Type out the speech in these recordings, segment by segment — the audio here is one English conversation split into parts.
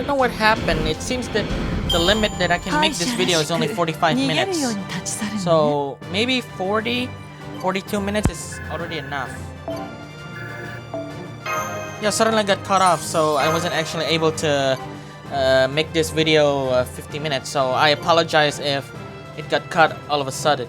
don't know what happened. It seems that the limit that I can make this video is only 45 minutes. So maybe 42 minutes is already enough. Yeah, suddenly I got cut off, so I wasn't actually able to make this video 50 minutes. So I apologize if it got cut all of a sudden.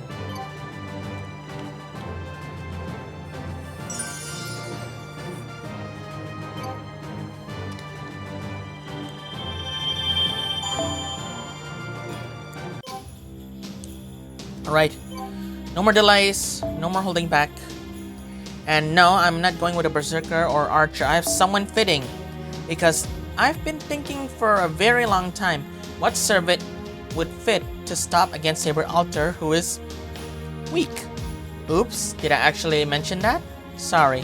Alright, no more delays, no more holding back. And no, I'm not going with a berserker or archer. I have someone fitting, because I've been thinking for a very long time what servant would fit to stop against Saber Alter, who is weak. Oops, did I actually mention that? Sorry.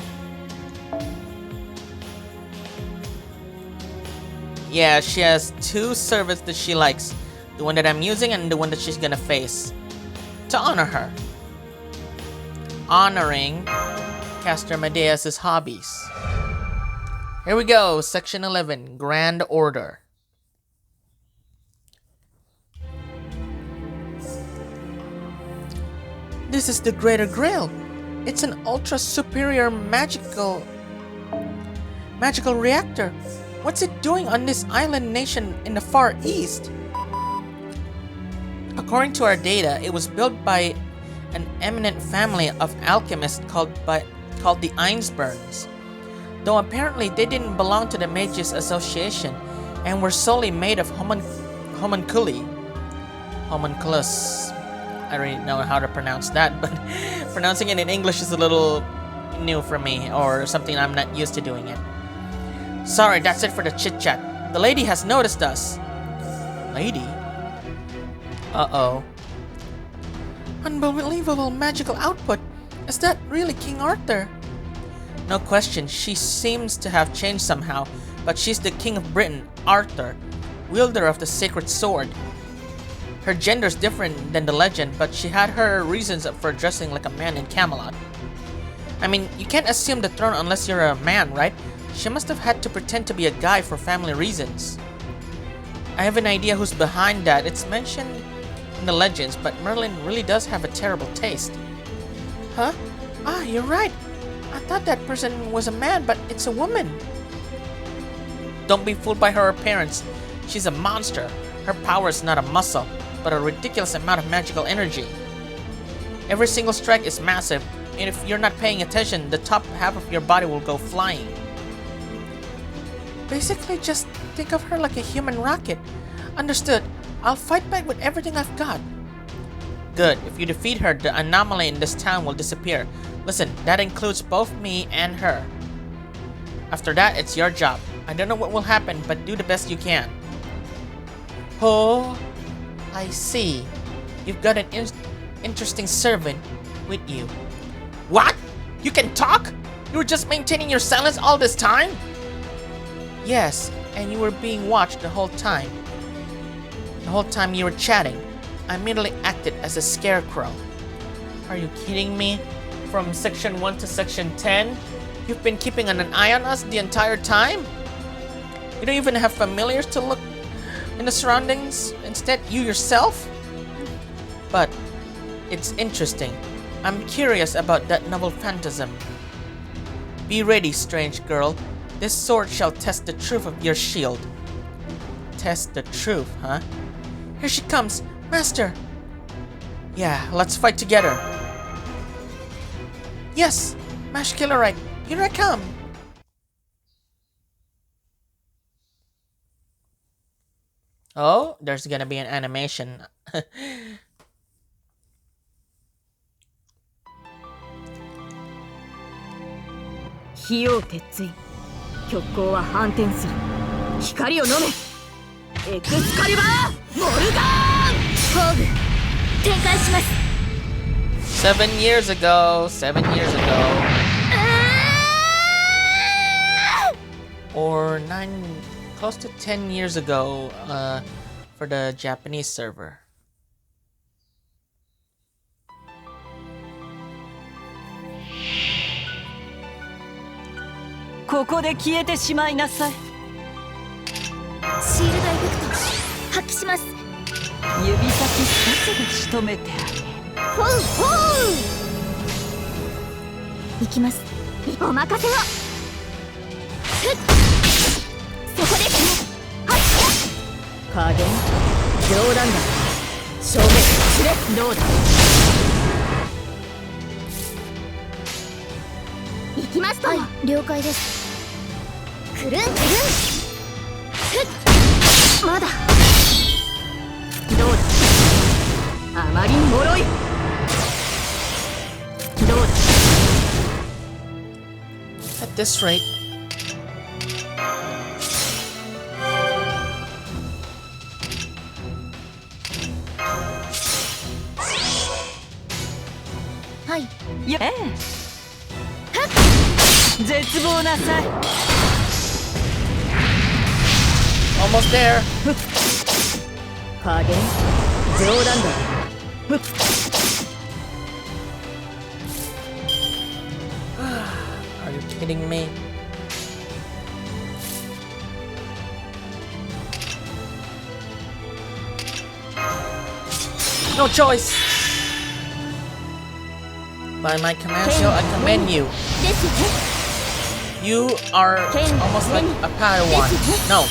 Yeah, she has two servants that she likes. The one that I'm using and the one that she's gonna face. To honor her. Honoring Caster Medea's hobbies. Here we go, Section 11, Grand Order. This is the Greater Grail. It's an ultra superior magical reactor. What's it doing on this island nation in the Far East? According to our data, it was built by an eminent family of alchemists called the Einsburns. Though apparently they didn't belong to the Mages Association and were solely made of homunculus. I don't really know how to pronounce that, but pronouncing it in English is a little new for me, or something I'm not used to doing it. Sorry, that's it for the chit-chat. The lady has noticed us. Lady? Uh-oh. Unbelievable magical output. Is that really King Arthur? No question, she seems to have changed somehow, but she's the King of Britain, Arthur, wielder of the sacred sword. Her gender's different than the legend, but she had her reasons for dressing like a man in Camelot. I mean, you can't assume the throne unless you're a man, right? She must have had to pretend to be a guy for family reasons. I have an idea who's behind that. It's mentioned in the legends, but Merlin really does have a terrible taste. Huh? Ah, you're right. I thought that person was a man, but it's a woman. Don't be fooled by her appearance. She's a monster. Her power is not a muscle, but a ridiculous amount of magical energy. Every single strike is massive, and if you're not paying attention, the top half of your body will go flying. Basically, just think of her like a human rocket. Understood. I'll fight back with everything I've got. Good. If you defeat her, the anomaly in this town will disappear. Listen, that includes both me and her. After that, it's your job. I don't know what will happen, but do the best you can. Oh, I see. You've got an interesting servant with you. What? You can talk? You were just maintaining your silence all this time? Yes, and you were being watched the whole time. The whole time you were chatting, I merely acted as a scarecrow. Are you kidding me? From Section 1 to Section 10? You've been keeping an eye on us the entire time? You don't even have familiars to look in the surroundings? Instead, you yourself? But it's interesting. I'm curious about that novel Phantasm. Be ready, strange girl. This sword shall test the truth of your shield. Test the truth, huh? Here she comes, Master! Yeah, let's fight together. Yes, Mash Killerite, here I come! Oh, there's gonna be an animation. 火を鉄槌極光は反転する光を飲めエクスカリバーモルガーン工具展開します 7 years ago or 9 close to 10 years ago for the Japanese server. ここで消えてしまいなさいシールドエフェクト発揮します。指先一つで仕留めてあげる。ほうほう。行きます。お任せを。ふっ。そこです。発射。加減冗談だ。正面くれ。どうだ。行きますと。はい、了解です。くるんくるん。ふっ。まだ。どうだ。あまりに脆い。どうだ。At this rate. Hi. ええ。絶望なさい。Almost there. 加減冗談だ。Are you kidding me? No choice. By my command, so I command you. You are almost like a Padawan. No,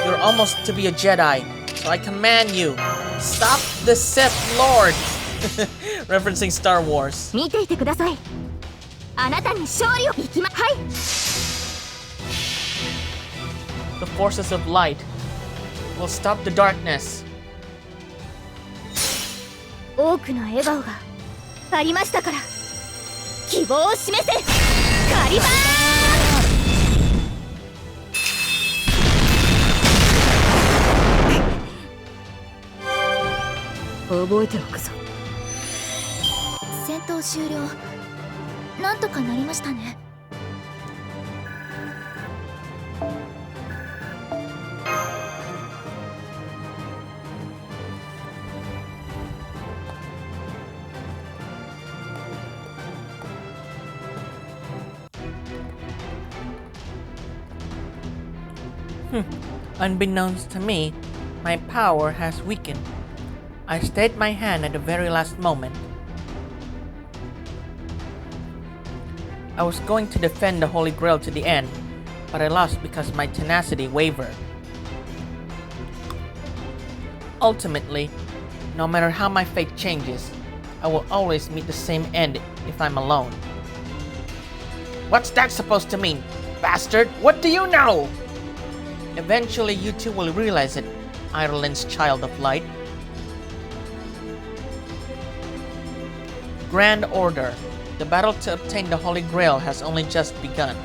you're almost to be a Jedi. So I command you, stop the Sith Lord. Referencing Star Wars. 見ていてください。あなたに勝利を。行きま。はい。 The forces of light will stop the darkness. 多くの笑顔がありましたから。希望を示せ。カリバーン。覚えておくぞ。戦闘終了。なんとかなりましたね。Unbeknownst to me, my power has weakened. I stayed my hand at the very last moment. I was going to defend the Holy Grail to the end, but I lost because my tenacity wavered. Ultimately, no matter how my fate changes, I will always meet the same end if I'm alone. What's that supposed to mean? Bastard, what do you know? Eventually, you two will realize it, Ireland's child of light. Grand Order. The battle to obtain the Holy Grail has only just begun.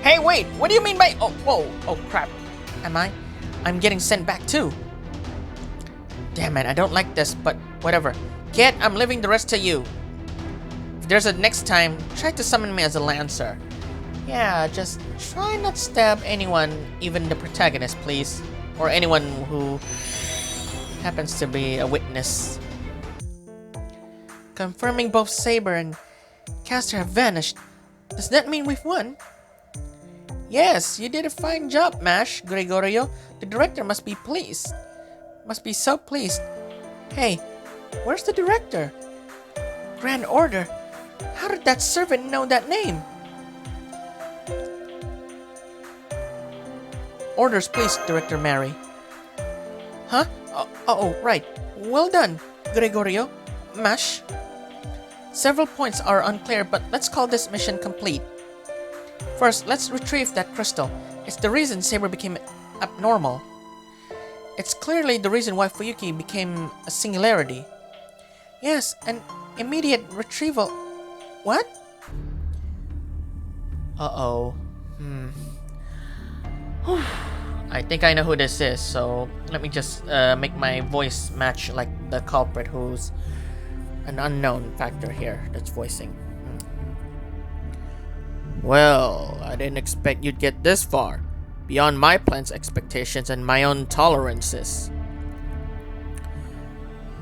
Hey, wait! What do you mean by— oh, whoa, oh crap. I'm getting sent back too. Damn it, I don't like this, but whatever. Kid, I'm leaving the rest to you. If there's a next time, try to summon me as a Lancer. Yeah, just try not to stab anyone, even the protagonist, please. Or anyone who happens to be a witness. Confirming both Saber and Caster have vanished. Does that mean we've won? Yes, you did a fine job, Mash, Gregorio. The director must be pleased. Must be so pleased. Hey, where's the director? Grand Order? How did that servant know that name? Orders, please, Director Mary. Huh? Oh, right. Well done, Gregorio. Mash. Several points are unclear, but let's call this mission complete. First, let's retrieve that crystal. It's the reason Saber became abnormal. It's clearly the reason why Fuyuki became a singularity. Yes, an immediate retrieval. What? Uh-oh. I think I know who this is, so let me just make my voice match like the culprit, who's an unknown factor here that's voicing. Well, I didn't expect you'd get this far. Beyond my plan's expectations and my own tolerances.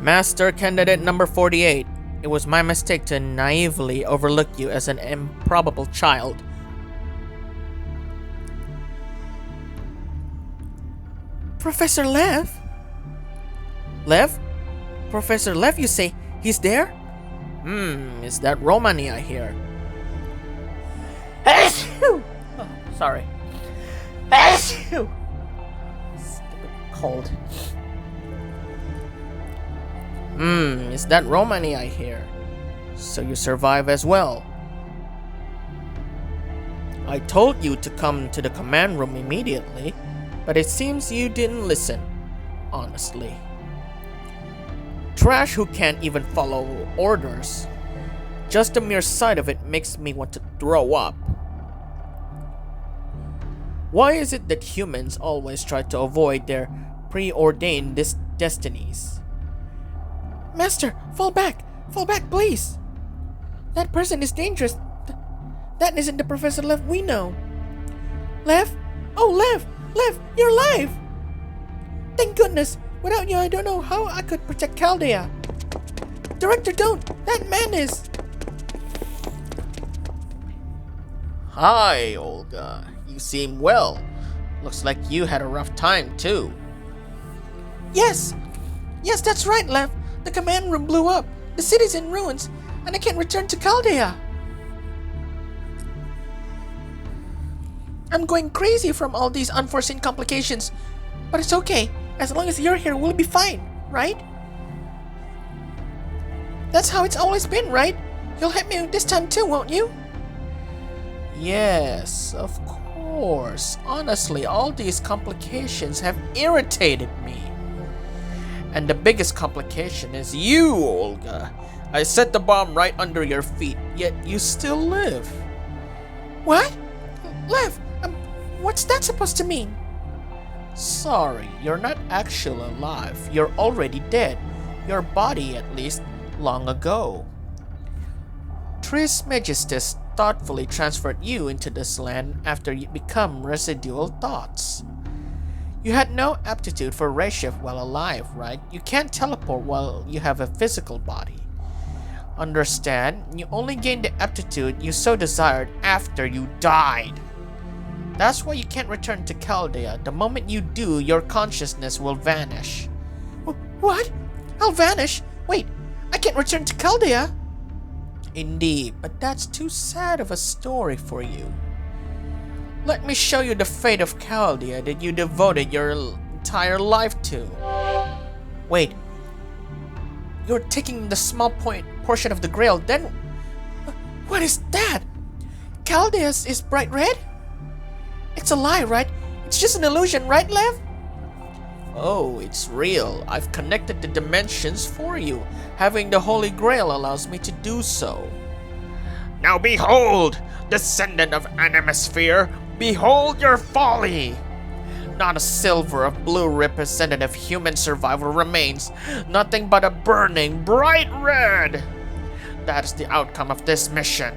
Master Candidate number 48. It was my mistake to naively overlook you as an improbable child. Professor Lev? Lev? Professor Lev, you say? He's there? Is that Romani I hear? Oh, sorry. Stupid cold. Is that Romani I hear? So you survive as well. I told you to come to the command room immediately, but it seems you didn't listen, honestly. Trash who can't even follow orders. Just the mere sight of it makes me want to throw up. Why is it that humans always try to avoid their preordained destinies? Master, fall back! Fall back, please! That person is dangerous. That isn't the Professor Lev we know. Lev? Oh, Lev! Lev, you're alive! Thank goodness! Without you, I don't know how I could protect Chaldea. Director, don't! That man is... Hi, Olga. You seem well. Looks like you had a rough time, too. Yes! Yes, that's right, Lev. The command room blew up. The city's in ruins, and I can't return to Chaldea. I'm going crazy from all these unforeseen complications, but it's okay. As long as you're here, we'll be fine, right? That's how it's always been, right? You'll help me this time too, won't you? Yes, of course. Honestly, all these complications have irritated me. And the biggest complication is you, Olga. I set the bomb right under your feet, yet you still live. What? Lev, what's that supposed to mean? Sorry, you're not actually alive. You're already dead. Your body, at least, long ago. Trismegistus thoughtfully transferred you into this land after you become residual thoughts. You had no aptitude for reshift while alive, right? You can't teleport while you have a physical body. Understand? You only gained the aptitude you so desired after you died. That's why you can't return to Chaldea. The moment you do, your consciousness will vanish. What? I'll vanish? Wait, I can't return to Chaldea? Indeed, but that's too sad of a story for you. Let me show you the fate of Chaldea that you devoted your entire life to. Wait, you're taking the small portion of the Grail, then... What is that? Chaldea is bright red? It's a lie, right? It's just an illusion, right, Lev? Oh, it's real. I've connected the dimensions for you. Having the Holy Grail allows me to do so. Now behold, descendant of Animosphere, behold your folly! Not a silver of blue representative human survival remains. Nothing but a burning bright red! That is the outcome of this mission.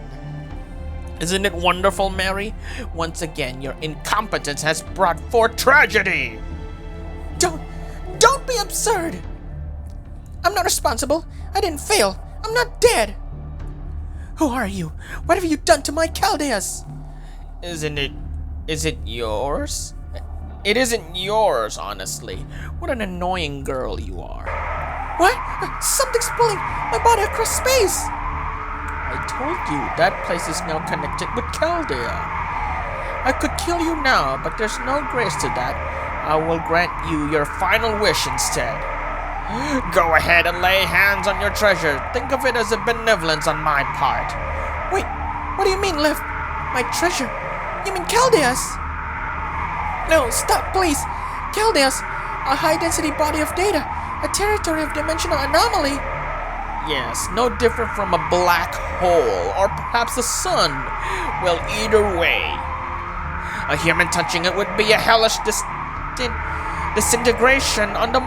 Isn't it wonderful, Mary? Once again, your incompetence has brought forth tragedy! Don't be absurd! I'm not responsible. I didn't fail. I'm not dead. Who are you? What have you done to my Chaldeas? Is it yours? It isn't yours, honestly. What an annoying girl you are. What? Something's pulling my body across space! I told you, that place is now connected with Chaldea. I could kill you now, but there's no grace to that. I will grant you your final wish instead. Go ahead and lay hands on your treasure. Think of it as a benevolence on my part. Wait, what do you mean, Lev? My treasure? You mean Chaldeas? No, stop, please. Chaldeas, a high-density body of data, a territory of dimensional anomaly. Yes, no different from a black hole, or perhaps the sun. Well, either way, a human touching it would be a hellish disintegration on the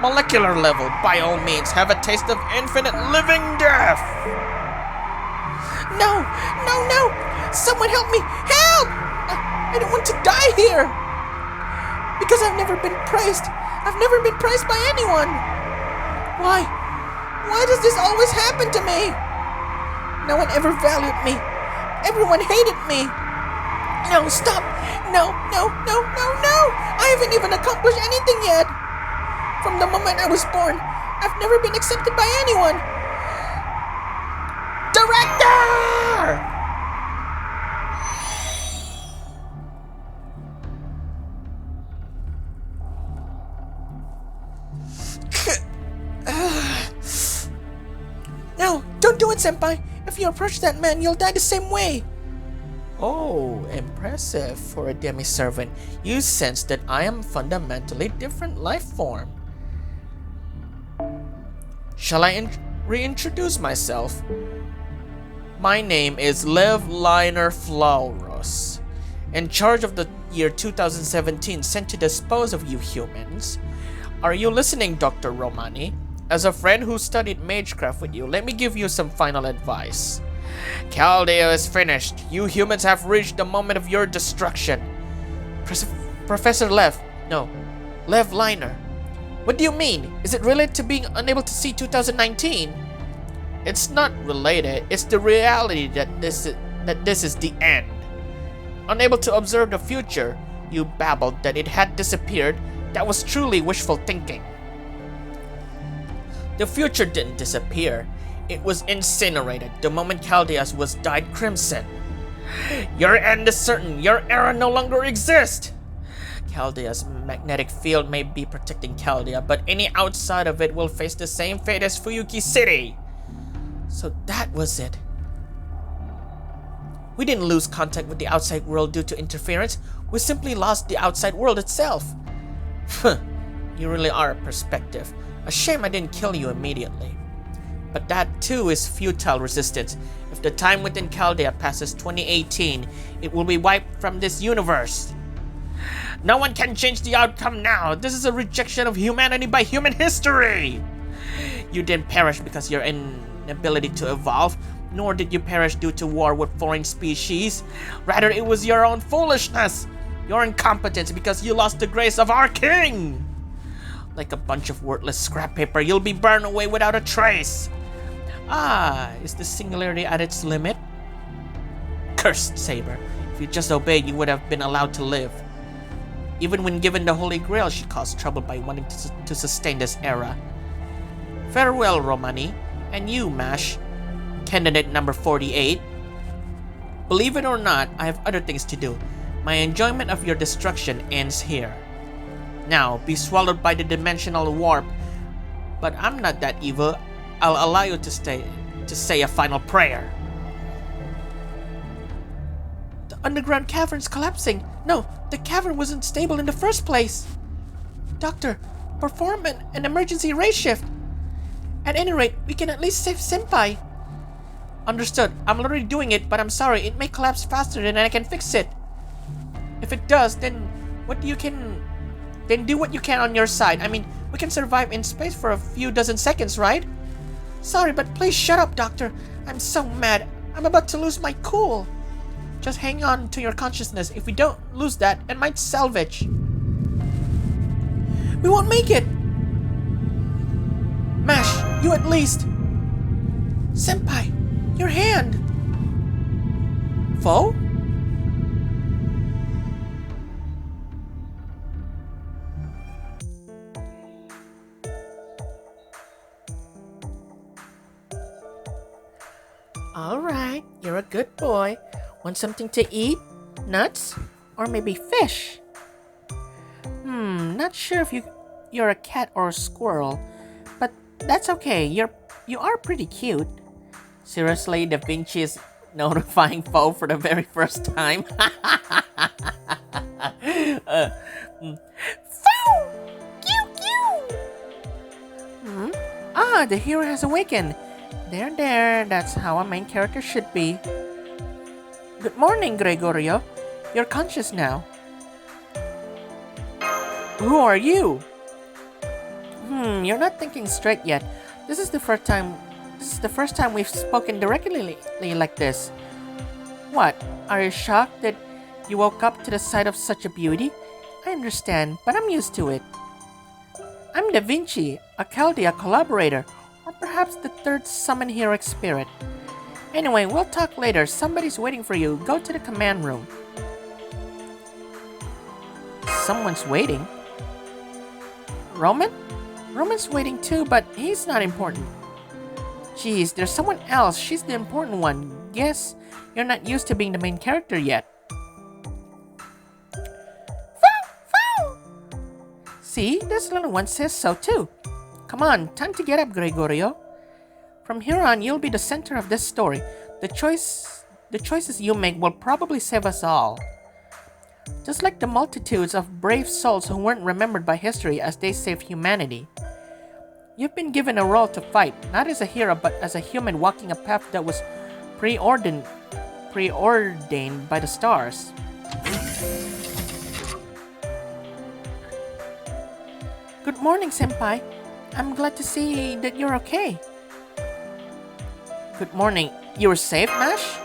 molecular level. By all means, have a taste of infinite living death. No! Someone help me! Help! I don't want to die here! Because I've never been praised. I've never been praised by anyone. Why Why does this always happen to me? No one ever valued me. Everyone hated me. No, stop. No. I haven't even accomplished anything yet. From the moment I was born, I've never been accepted by anyone. Director! No, don't do it, Senpai. If you approach that man, you'll die the same way. Oh, impressive. For a demi-servant, you sense that I am a fundamentally different life form. Shall I reintroduce myself? My name is Lev Liner Flauros, in charge of the year 2017 sent to dispose of you humans. Are you listening, Dr. Romani? As a friend who studied magecraft with you, let me give you some final advice. Chaldea is finished. You humans have reached the moment of your destruction. Professor Lev Liner. What do you mean? Is it related to being unable to see 2019? It's not related. It's the reality that this is the end. Unable to observe the future, you babbled that it had disappeared. That was truly wishful thinking. The future didn't disappear. It was incinerated the moment Chaldea's was dyed crimson. Your end is certain. Your era no longer exists. Chaldea's magnetic field may be protecting Chaldea, but any outside of it will face the same fate as Fuyuki City. So that was it. We didn't lose contact with the outside world due to interference. We simply lost the outside world itself. You really are a perspective. A shame I didn't kill you immediately. But that too is futile resistance. If the time within Chaldea passes 2018, it will be wiped from this universe. No one can change the outcome now. This is a rejection of humanity by human history. You didn't perish because of your inability to evolve, nor did you perish due to war with foreign species. Rather, it was your own foolishness, your incompetence, because you lost the grace of our king. Like a bunch of worthless scrap paper, you'll be burned away without a trace. Ah, is the singularity at its limit? Cursed Saber. If you just obeyed, you would have been allowed to live. Even when given the Holy Grail, she caused trouble by wanting to sustain this era. Farewell, Romani. And you, Mash. Candidate number 48. Believe it or not, I have other things to do. My enjoyment of your destruction ends here. Now, be swallowed by the dimensional warp. But I'm not that evil. I'll allow you to say a final prayer. The underground cavern's collapsing. No, the cavern wasn't stable in the first place. Doctor, perform an emergency ray shift. At any rate, we can at least save Senpai. Understood. I'm already doing it, but I'm sorry. It may collapse faster than I can fix it. If it does, then do what you can on your side. I mean, we can survive in space for a few dozen seconds, right? Sorry, but please shut up, Doctor. I'm so mad. I'm about to lose my cool. Just hang on to your consciousness. If we don't lose that, it might salvage. We won't make it. Mash, you at least. Senpai, your hand. Foe? Alright, you're a good boy. Want something to eat? Nuts? Or maybe fish? Not sure if you're a cat or a squirrel, but that's okay. You are pretty cute. Seriously, Da Vinci is notifying Foe for the very first time? Foe! Ah, the hero has awakened. There, that's how a main character should be. Good morning, Gregorio. You're conscious now. Who are you? You're not thinking straight yet. This is the first time we've spoken directly like this. What? Are you shocked that you woke up to the sight of such a beauty? I understand, but I'm used to it. I'm Da Vinci, a Chaldea collaborator, or perhaps the third summon heroic spirit. Anyway, we'll talk later. Somebody's waiting for you. Go to the command room. Someone's waiting? Roman? Roman's waiting too, but he's not important. Geez, there's someone else. She's the important one. Guess you're not used to being the main character yet. See, this little one says so too. Come on, time to get up, Gregorio. From here on, you'll be the center of this story. The choices you make will probably save us all. Just like the multitudes of brave souls who weren't remembered by history as they saved humanity. You've been given a role to fight, not as a hero, but as a human walking a path that was preordained by the stars. Good morning, Senpai. I'm glad to see that you're okay. Good morning. You were safe, Mash?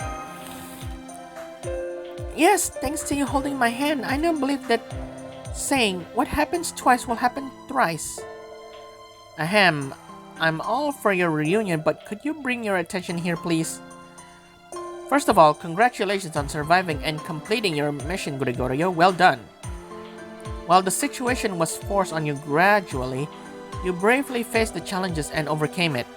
Yes, thanks to you holding my hand. I now believe that saying, what happens twice will happen thrice. Ahem, I'm all for your reunion, but could you bring your attention here, please? First of all, congratulations on surviving and completing your mission, Gregorio. Well done. While the situation was forced on you gradually, you bravely faced the challenges and overcame it.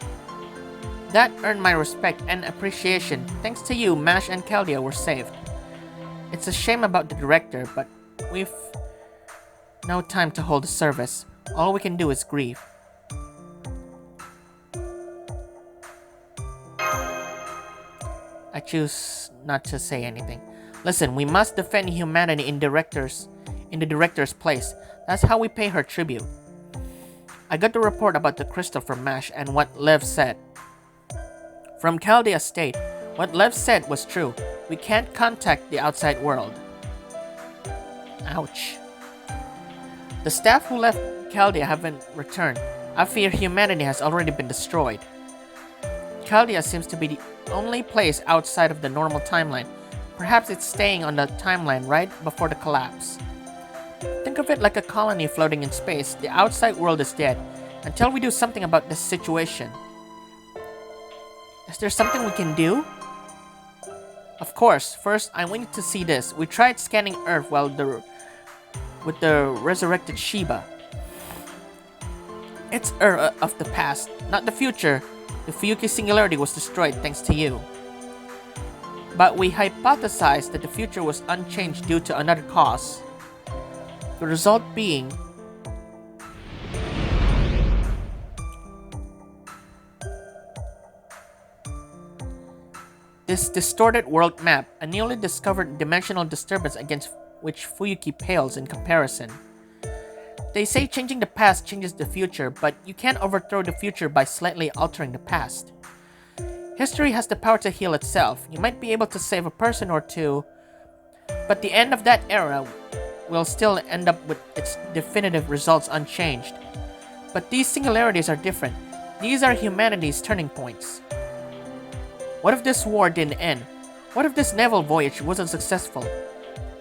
That earned my respect and appreciation. Thanks to you, Mash and Caldia were saved. It's a shame about the director, but we've no time to hold a service. All we can do is grieve. I choose not to say anything. Listen, we must defend humanity in the director's place. That's how we pay her tribute. I got the report about the crystal from Mash and what Lev said. From Chaldea State, what Lev said was true. We can't contact the outside world. Ouch. The staff who left Chaldea haven't returned. I fear humanity has already been destroyed. Chaldea seems to be the only place outside of the normal timeline. Perhaps it's staying on the timeline right before the collapse. Think of it like a colony floating in space. The outside world is dead until we do something about this situation. Is there something we can do? Of course, first I want you to see this. We tried scanning Earth with the resurrected Shiba. It's Earth of the past, not the future. The Fuyuki Singularity was destroyed thanks to you. But we hypothesized that the future was unchanged due to another cause. The result being this distorted world map, a newly discovered dimensional disturbance against which Fuyuki pales in comparison. They say changing the past changes the future, but you can't overthrow the future by slightly altering the past. History has the power to heal itself. You might be able to save a person or two, but the end of that era will still end up with its definitive results unchanged. But these singularities are different. These are humanity's turning points. What if this war didn't end? What if this naval voyage wasn't successful?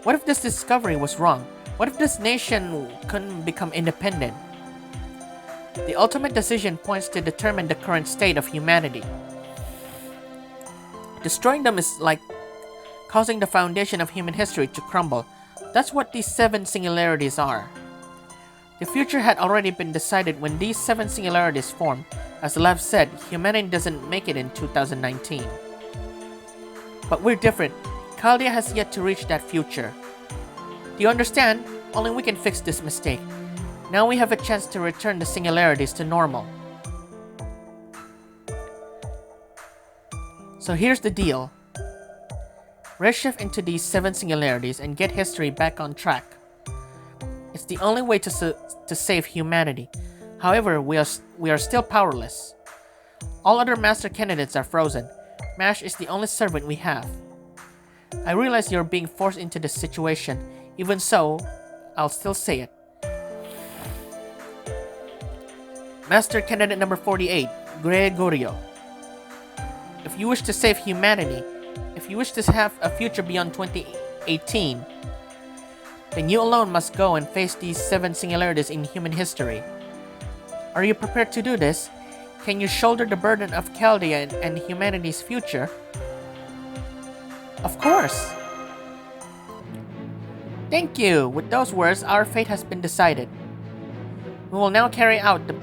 What if this discovery was wrong? What if this nation couldn't become independent? The ultimate decision points to determine the current state of humanity. Destroying them is like causing the foundation of human history to crumble. That's what these 7 singularities are. The future had already been decided when these 7 singularities formed. As Lev said, humanity doesn't make it in 2019. But we're different. Chaldea has yet to reach that future. Do you understand? Only we can fix this mistake. Now we have a chance to return the singularities to normal. So here's the deal. Redshift into these 7 singularities and get history back on track. It's the only way to save humanity. However, we are still powerless. All other master candidates are frozen. Mash is the only servant we have. I realize you're being forced into this situation. Even so, I'll still say it. Master candidate number 48, Gregorio. If you wish to save humanity, if you wish to have a future beyond 2018, then you alone must go and face these 7 singularities in human history. Are you prepared to do this? Can you shoulder the burden of Chaldea and humanity's future? Of course. Thank you. With those words, our fate has been decided. We will now carry out the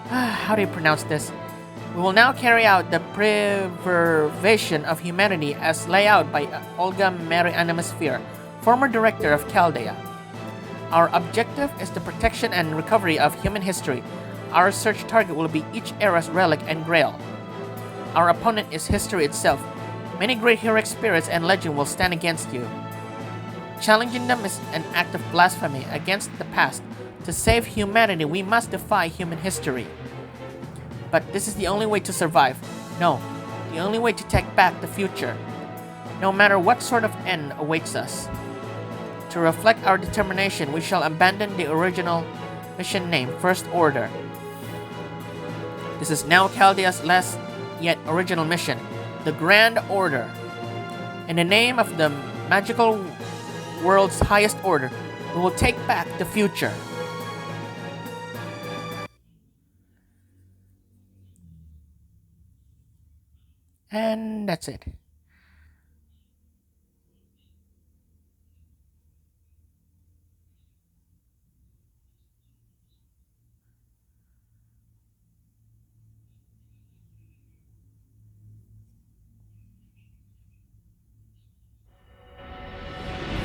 how do you pronounce this? We will now carry out the preservation of humanity as laid out by Olga Mary Animasphere, former director of Chaldea. Our objective is the protection and recovery of human history. Our search target will be each era's relic and grail. Our opponent is history itself. Many great heroic spirits and legend will stand against you. Challenging them is an act of blasphemy against the past. To save humanity, we must defy human history. But this is the only way to survive. No, the only way to take back the future. No matter what sort of end awaits us. To reflect our determination, we shall abandon the original mission name, First Order. This is now Chaldea's last yet original mission, the Grand Order. In the name of the magical world's highest order, we will take back the future. And that's it.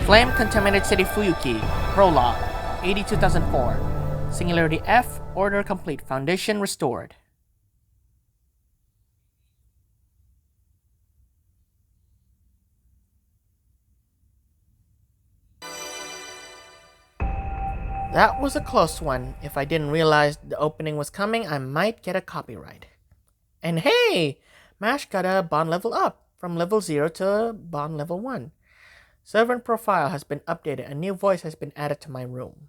Flame Contaminated City Fuyuki, Prologue, AD 2004. Singularity F, Order complete, Foundation restored. That was a close one. If I didn't realize the opening was coming, I might get a copyright. And hey! MASH got a bond level up, from level 0 to bond level 1. Servant profile has been updated. A new voice has been added to my room.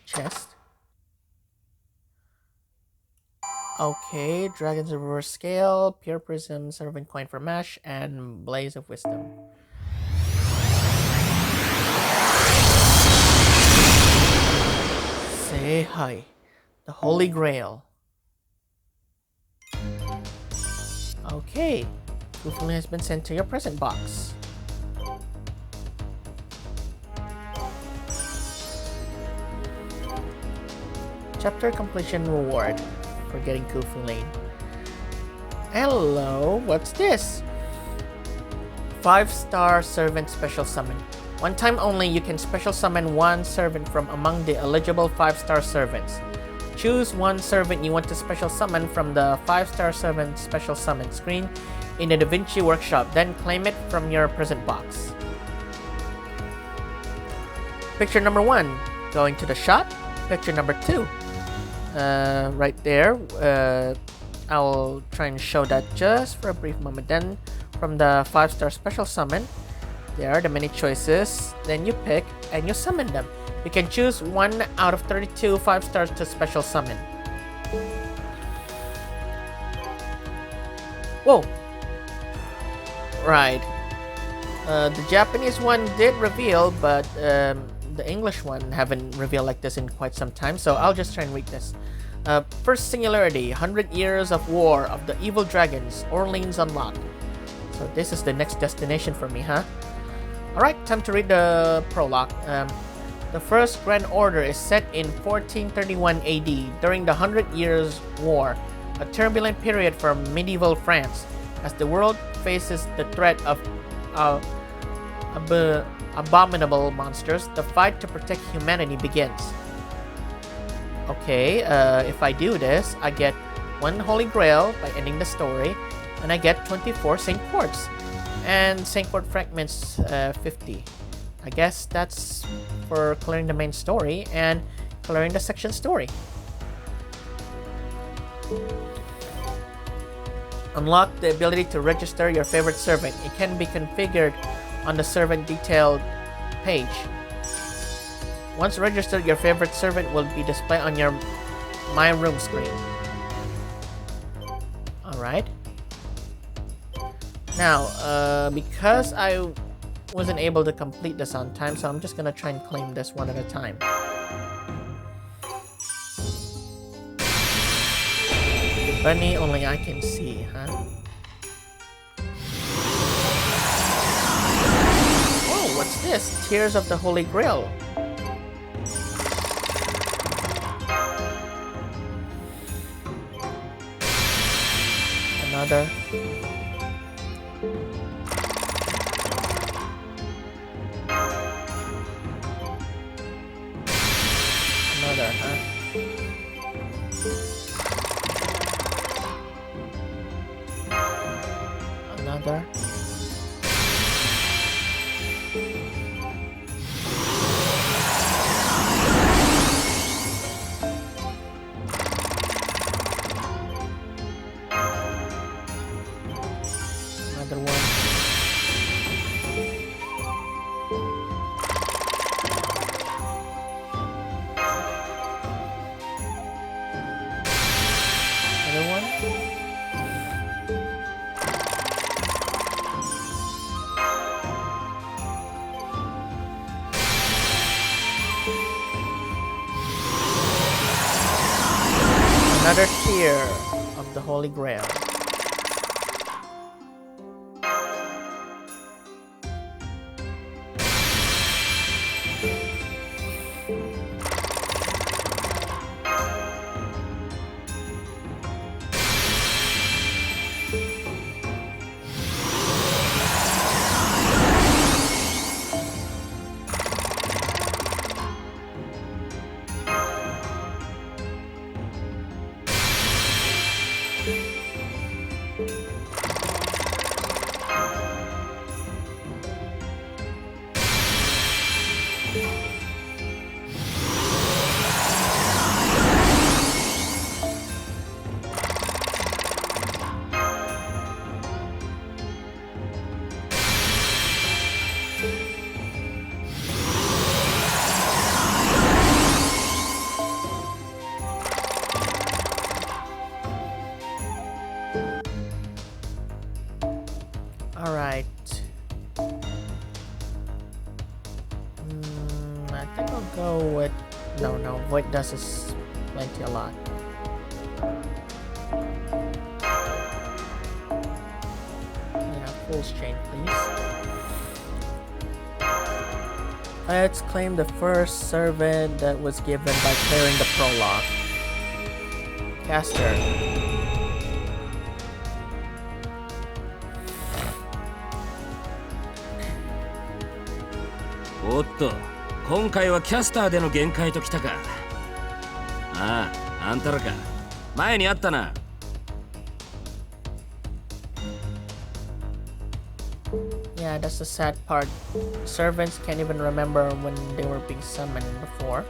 Chest. Okay, Dragon's Reverse Scale, Pure Prism, Servant Coin for MASH, and Blaze of Wisdom. Say hi. The Holy Grail. Okay, Goofily has been sent to your present box. Chapter completion reward for getting Goofily. Hello, what's this? 5-star servant special summon. One time only, you can special summon one servant from among the eligible 5-star servants. Choose one servant you want to special summon from the 5-star servant special summon screen in the DaVinci Workshop, then claim it from your present box. Picture number 1, going to the shop. Picture number 2, right there. I'll try and show that just for a brief moment. Then from the 5-star special summon, there are the many choices. Then you pick and you summon them. You can choose 1 out of 32 5-stars to special summon. Whoa! Right. The Japanese one did reveal, but the English one haven't revealed like this in quite some time, so I'll just try and read this. First Singularity, 100 Years of War of the Evil Dragons, Orleans unlocked. So this is the next destination for me, huh? Alright, time to read the prologue. The First Grand Order is set in 1431 AD during the 100 Years' War, a turbulent period for medieval France. As the world faces the threat of abominable monsters, the fight to protect humanity begins. Okay, if I do this, I get 1 Holy Grail by ending the story, and I get 24 Saint Quartz, and Saint Quart Fragments 50. I guess that's for clearing the main story and clearing the section story. Unlock the ability to register your favorite servant. It can be configured on the servant detailed page. Once registered, your favorite servant will be displayed on your My Room screen. Alright. Now, because I wasn't able to complete this on time, so I'm just gonna try and claim this one at a time. The bunny only I can see, huh? Oh, what's this? Tears of the Holy Grail. Another. Another, huh? Another. Another one. Another one. Another tear of the Holy Grail. Alright. I think I'll go with... No, Void Dust is plenty a lot. Yeah, Fool's Chain, please. Let's claim the first servant that was given by clearing the prologue. Caster. おっと、今回はキャスターでの限界ときたか。ああ、あんたらか。前にあったな。Yeah, that's the sad part. Servants can't even remember when they were being summoned before.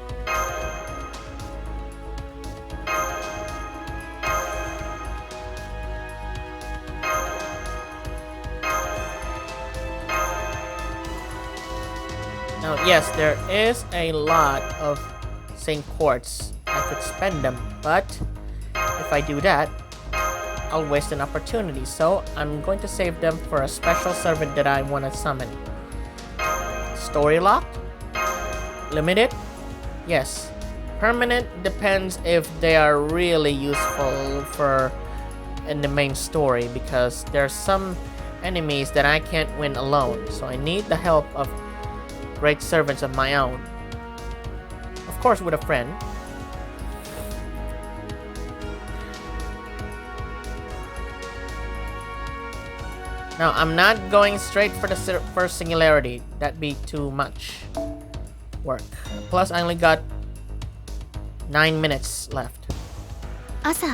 Now, yes, there is a lot of Saint Quartz. I could spend them, but if I do that, I'll waste an opportunity. So I'm going to save them for a special servant that I want to summon. Story locked? Limited? Yes. Permanent depends if they are really useful for in the main story, because there's some enemies that I can't win alone. So I need the help of great servants of my own. Of course, with a friend. Now, I'm not going straight for the first Singularity. That'd be too much work. Plus, I only got 9 minutes left. 朝、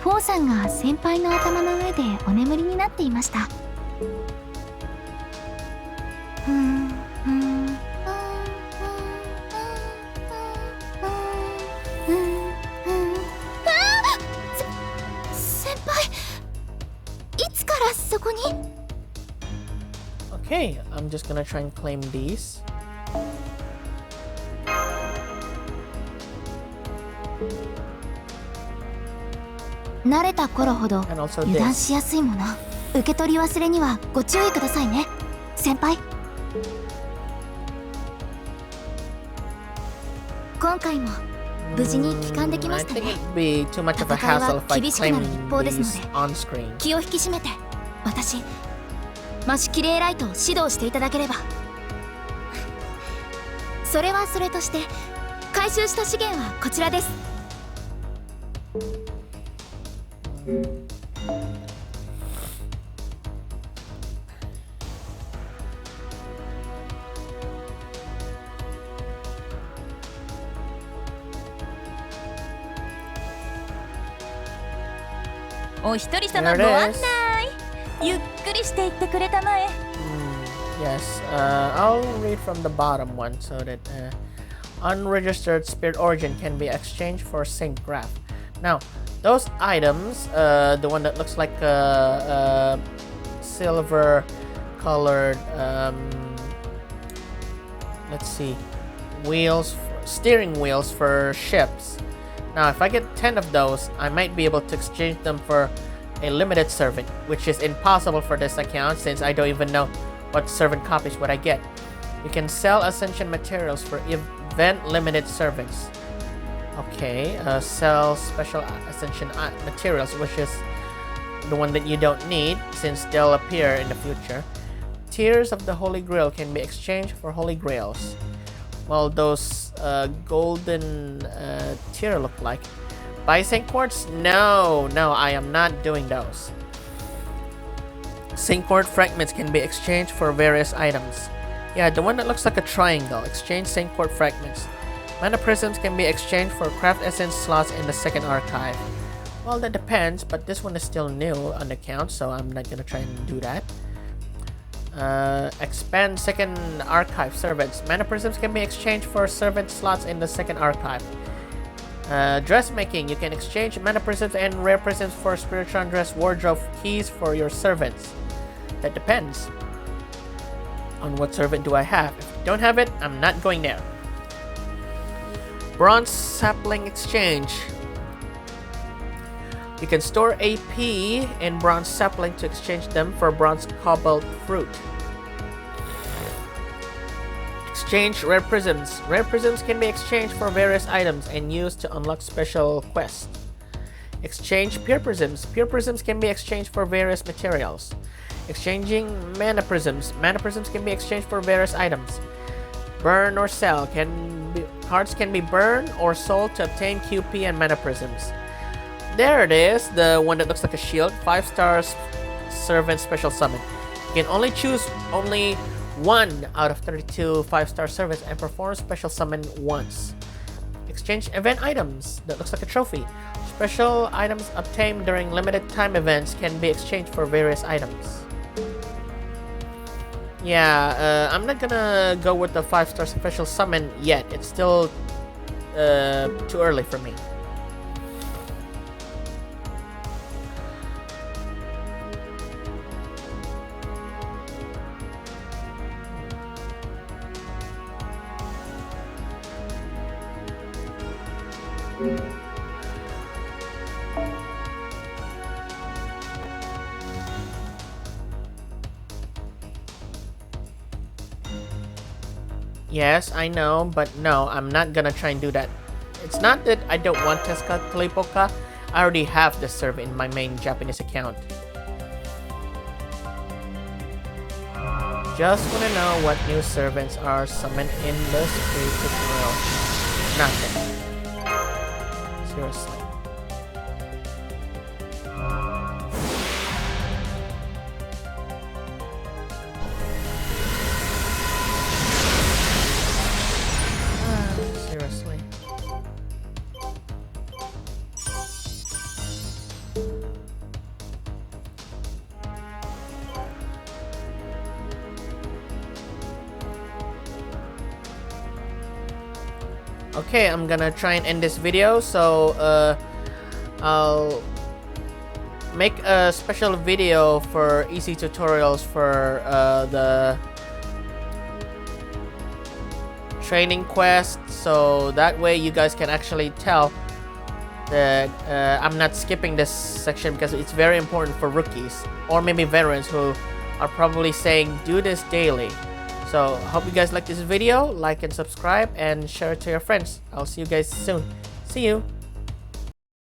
フォーさんが先輩の頭の上でお眠りになっていました。Okay, I'm just gonna try and claim these. 慣れた頃ほど And also 油断 this. しやすいもの、受け取り忘れにはご注意くださいね、先輩。今回も無事に帰還できま I した think ね。 it'd be too much of a 戦い hassle は if I 厳しくなる claim 一方ですの these で on screen. 気を引き締めて私マシュキレイライトを指導していただければ。それはそれとして回収した資源はこちらです。お一人様 There ご it 案 is. 内。ゆっくりしていってくれたまえ。 Yes, I'll read from the bottom one so that unregistered spirit origin can be exchanged for sync graph. Now, those items, the one that looks like a silver colored, let's see, wheels, steering wheels for ships. Now, if I get 10 of those, I might be able to exchange them for a limited servant, which is impossible for this account since I don't even know what servant copies would I get. You can sell ascension materials for event limited servants. Okay, sell special ascension materials, which is the one that you don't need since they'll appear in the future. Tears of the Holy Grail can be exchanged for Holy Grails. Well, those golden tear look like. Buy Sync Quartz? No, I am not doing those. Sync Quartz fragments can be exchanged for various items. Yeah, the one that looks like a triangle. Exchange Sync Quartz fragments. Mana prisms can be exchanged for craft essence slots in the second archive. Well, that depends, but this one is still new on the count, so I'm not gonna try and do that. Expand second archive servants. Mana prisms can be exchanged for servant slots in the second archive. Dressmaking. You can exchange mana prisms and rare prisms for spiritual dress wardrobe keys for your servants. That depends on what servant do I have. If I don't have it, I'm not going there. Bronze sapling exchange. You can store AP in bronze sapling to exchange them for bronze cobalt fruit. Exchange rare prisms. Rare prisms can be exchanged for various items and used to unlock special quests. Exchange pure prisms. Pure prisms can be exchanged for various materials. Exchanging mana prisms. Mana prisms can be exchanged for various items. Burn or sell. Cards can be burned or sold to obtain QP and mana prisms. There it is, the one that looks like a shield. 5 stars servant special summon. You can only choose only 1 out of 32 5-star servants and perform special summon once. Exchange event items. That looks like a trophy. Special items obtained during limited time events can be exchanged for various items. Yeah, I'm not gonna go with the 5-star special summon yet. It's still too early for me. Yes, I know, but no, I'm not gonna try and do that. It's not that I don't want Teska Talipoka. I already have the server in my main Japanese account. Just wanna know what new servants are summoned in the Spirit tutorial. Nothing. Seriously. Seriously. Okay, I'm gonna try and end this video, so I'll make a special video for easy tutorials for the training quest, so that way you guys can actually tell that I'm not skipping this section because it's very important for rookies or maybe veterans who are probably saying do this daily. So hope you guys like this video, like and subscribe and share it to your friends. I'll see you guys soon. See you.